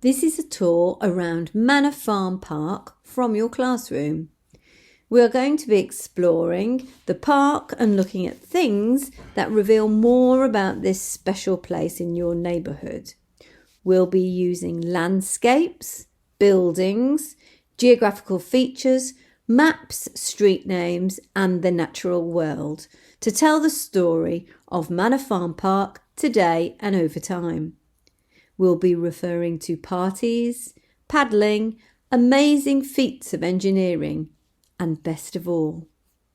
This is a tour around Manor Farm Park from your classroom. We are going to be exploring the park and looking at things that reveal more about this special place in your neighbourhood. We'll be using landscapes, buildings, geographical features, maps, street names and the natural world to tell the story of Manor Farm Park today and over time. We'll be referring to parties, paddling, amazing feats of engineering, and best of all,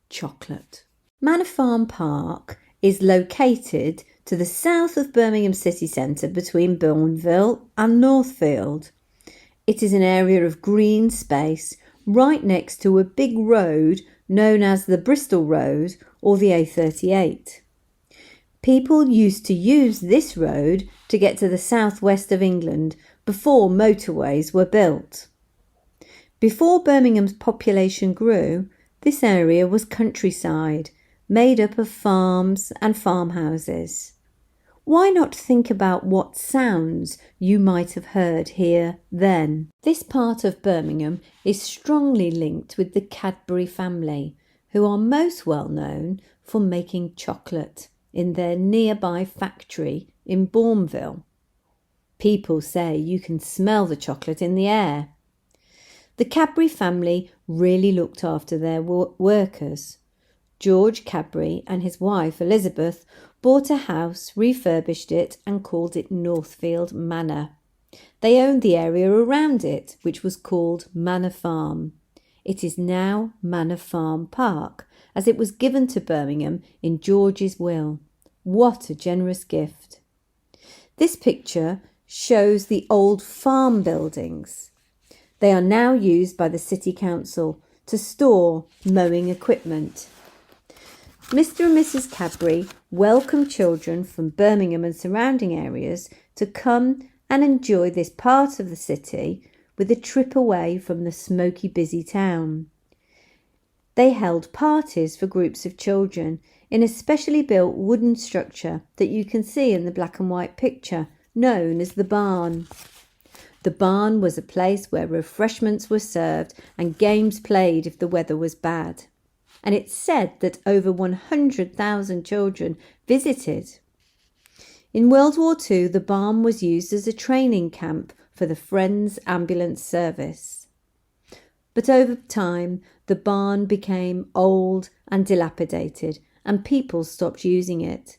chocolate. Manor Farm Park is located to the south of Birmingham city centre between Bournville and Northfield. It is an area of green space right next to a big road known as the Bristol Road or the A38. People used to use this road to get to the southwest of England before motorways were built. Before Birmingham's population grew, this area was countryside, made up of farms and farmhouses. Why not think about what sounds you might have heard here then? This part of Birmingham is strongly linked with the Cadbury family, who are most well known for making chocolate in their nearby factory in Bournville. People say you can smell the chocolate in the air. The Cadbury family really looked after their workers. George Cadbury and his wife Elizabeth bought a house, refurbished it and called it Northfield Manor. They owned the area around it, which was called Manor Farm. It is now Manor Farm Park, as it was given to Birmingham in George's will. What a generous gift. This picture shows the old farm buildings. They are now used by the City Council to store mowing equipment. Mr. and Mrs. Cadbury welcome children from Birmingham and surrounding areas to come and enjoy this part of the city with a trip away from the smoky, busy town. They held parties for groups of children in a specially built wooden structure that you can see in the black and white picture, known as the barn. The barn was a place where refreshments were served and games played if the weather was bad. And it's said that over 100,000 children visited. In World War II, the barn was used as a training camp for the Friends Ambulance Service. But over time, the barn became old and dilapidated, and people stopped using it.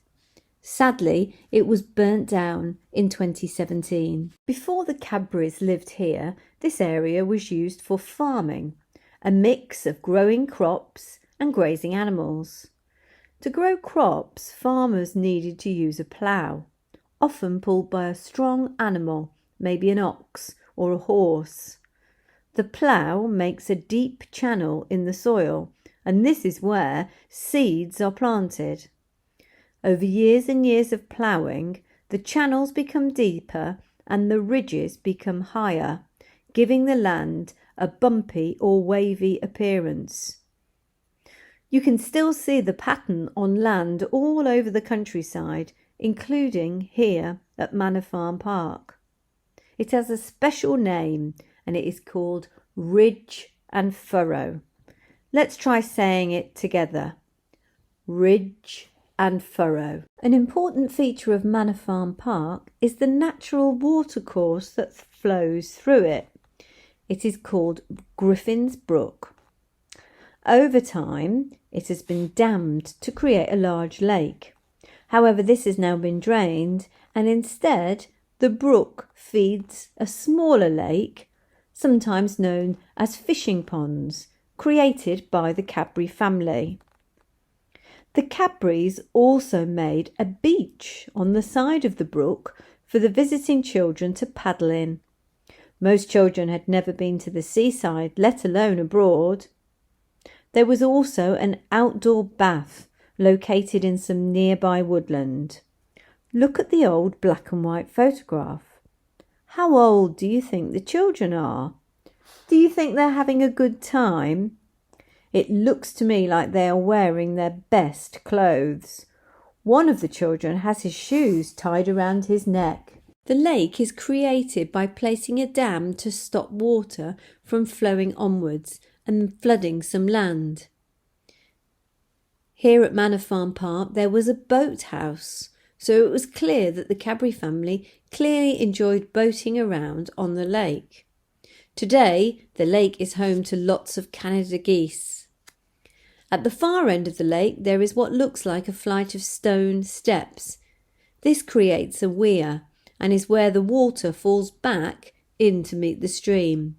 Sadly, it was burnt down in 2017. Before the Cadburys lived here, this area was used for farming, a mix of growing crops and grazing animals. To grow crops, farmers needed to use a plough, often pulled by a strong animal, maybe an ox or a horse. The plough makes a deep channel in the soil, and this is where seeds are planted. Over years and years of ploughing, the channels become deeper and the ridges become higher, giving the land a bumpy or wavy appearance. You can still see the pattern on land all over the countryside, including here at Manor Farm Park. It has a special name and it is called ridge and furrow. Let's try saying it together. Ridge and furrow. An important feature of Manor Farm Park is the natural watercourse that flows through it. It is called Griffin's Brook. Over time, it has been dammed to create a large lake. However, this has now been drained, and instead the brook feeds a smaller lake, sometimes known as fishing ponds, created by the Cadbury family. The Cadburys also made a beach on the side of the brook for the visiting children to paddle in. Most children had never been to the seaside, let alone abroad. There was also an outdoor bath located in some nearby woodland. Look at the old black and white photograph. How old do you think the children are? Do you think they're having a good time? It looks to me like they are wearing their best clothes. One of the children has his shoes tied around his neck. The lake is created by placing a dam to stop water from flowing onwards and flooding some land. Here at Manor Farm Park there was a boathouse, so it was clear that the Cadbury family clearly enjoyed boating around on the lake. Today the lake is home to lots of Canada geese. At the far end of the lake there is what looks like a flight of stone steps. This creates a weir and is where the water falls back in to meet the stream.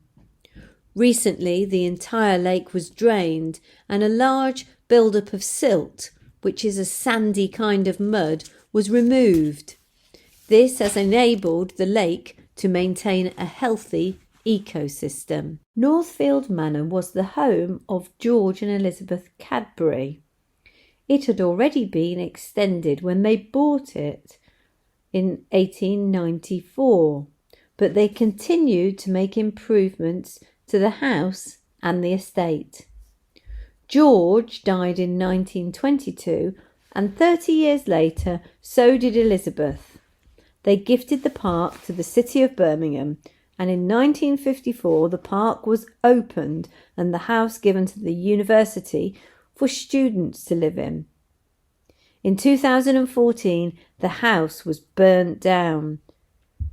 Recently the entire lake was drained and a large build-up of silt, which is a sandy kind of mud, was removed. This has enabled the lake to maintain a healthy ecosystem. Northfield Manor was the home of George and Elizabeth Cadbury. It had already been extended when they bought it in 1894, but they continued to make improvements to the house and the estate. George died in 1922, and 30 years later so did Elizabeth. They gifted the park to the city of Birmingham, and in 1954 the park was opened and the house given to the university for students to live in. In 2014 the house was burnt down,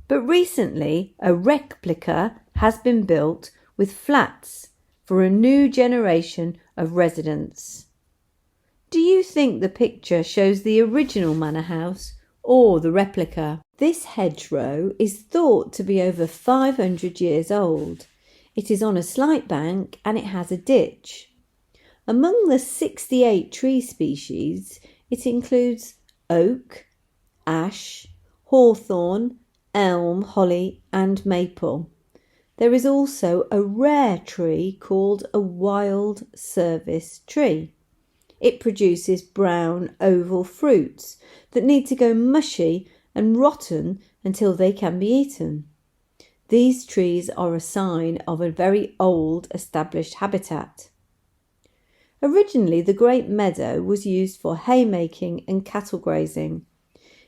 but recently a replica has been built with flats for a new generation of residents. Do you think the picture shows the original manor house or the replica? This hedgerow is thought to be over 500 years old. It is on a slight bank and it has a ditch. Among the 68 tree species, it includes oak, ash, hawthorn, elm, holly and maple. There is also a rare tree called a wild service tree. It produces brown oval fruits that need to go mushy and rotten until they can be eaten. These trees are a sign of a very old established habitat. Originally the great meadow was used for haymaking and cattle grazing.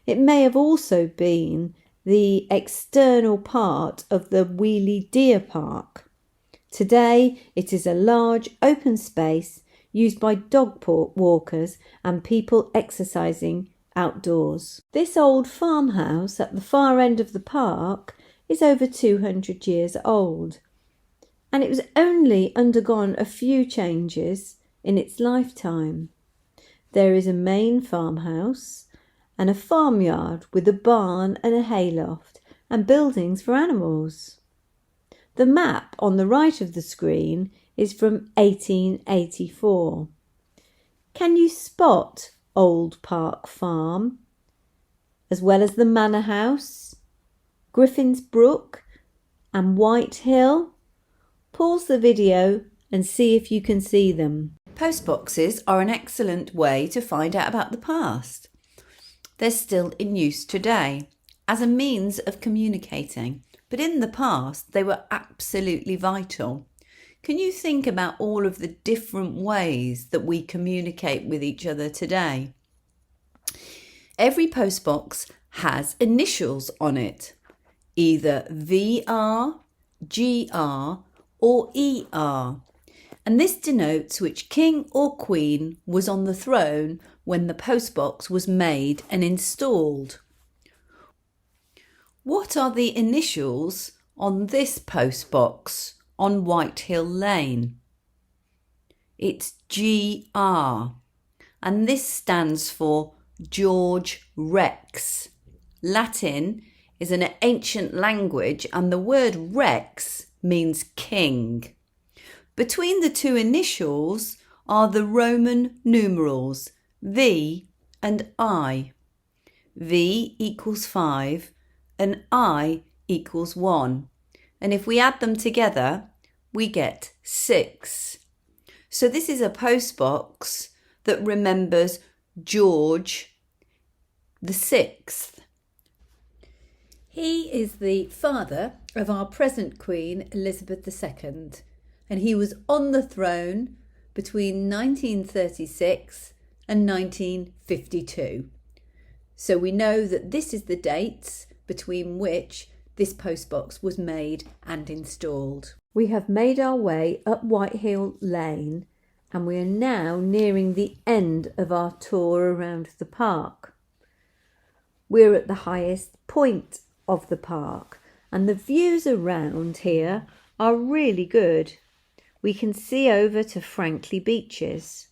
It may have also been the external part of the Wheelie Deer Park. Today it is a large open space used by dog walkers and people exercising outdoors. This old farmhouse at the far end of the park is over 200 years old, and it was only undergone a few changes in its lifetime. There is a main farmhouse and a farmyard with a barn and a hayloft and buildings for animals. The map on the right of the screen is from 1884. Can you spot Old Park Farm, as well as the Manor House, Griffin's Brook and White Hill? Pause the video and see if you can see them. Postboxes are an excellent way to find out about the past. They're still in use today as a means of communicating, but in the past they were absolutely vital. Can you think about all of the different ways that we communicate with each other today? Every postbox has initials on it, either VR, GR or ER, and this denotes which king or queen was on the throne when the postbox was made and installed. What are the initials on this postbox on Whitehill Lane? It's GR, and this stands for George Rex. Latin is an ancient language and the word Rex means king. Between the two initials are the Roman numerals V and I. V equals 5 and I equals 1. And if we add them together, we get 6. So this is a postbox that remembers George the 6th. He is the father of our present Queen Elizabeth II, and he was on the throne between 1936 and 1952. So we know that this is the dates between which this postbox was made and installed. We have made our way up Whitehill Lane and we are now nearing the end of our tour around the park. We're at the highest point of the park and the views around here are really good. We can see over to Frankley Beaches.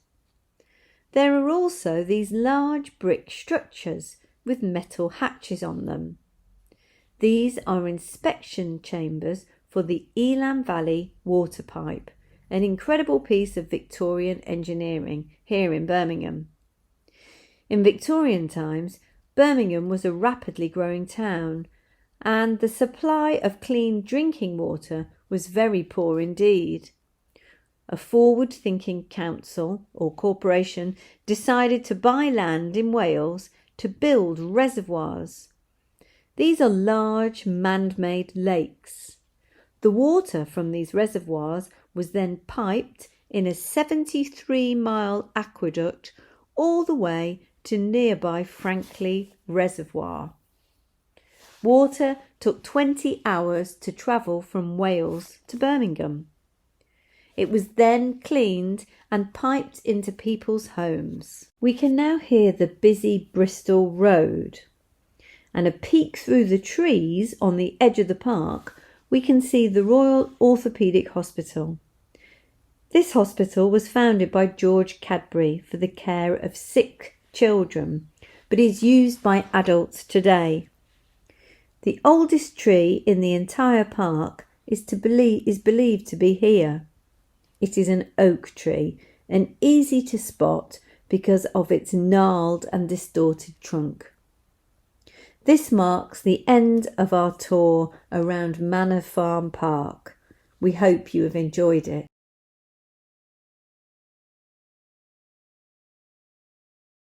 There are also these large brick structures with metal hatches on them. These are inspection chambers for the Elam Valley water pipe, an incredible piece of Victorian engineering here in Birmingham. In Victorian times, Birmingham was a rapidly growing town, and the supply of clean drinking water was very poor indeed. A forward-thinking council or corporation decided to buy land in Wales to build reservoirs. These are large man-made lakes. The water from these reservoirs was then piped in a 73-mile aqueduct all the way to nearby Frankley Reservoir. Water took 20 hours to travel from Wales to Birmingham. It was then cleaned and piped into people's homes. We can now hear the busy Bristol Road, and a peek through the trees on the edge of the park, we can see the Royal Orthopaedic Hospital. This hospital was founded by George Cadbury for the care of sick children, but is used by adults today. The oldest tree in the entire park is believed to be here. It is an oak tree and easy to spot because of its gnarled and distorted trunk. This marks the end of our tour around Manor Farm Park. We hope you have enjoyed it.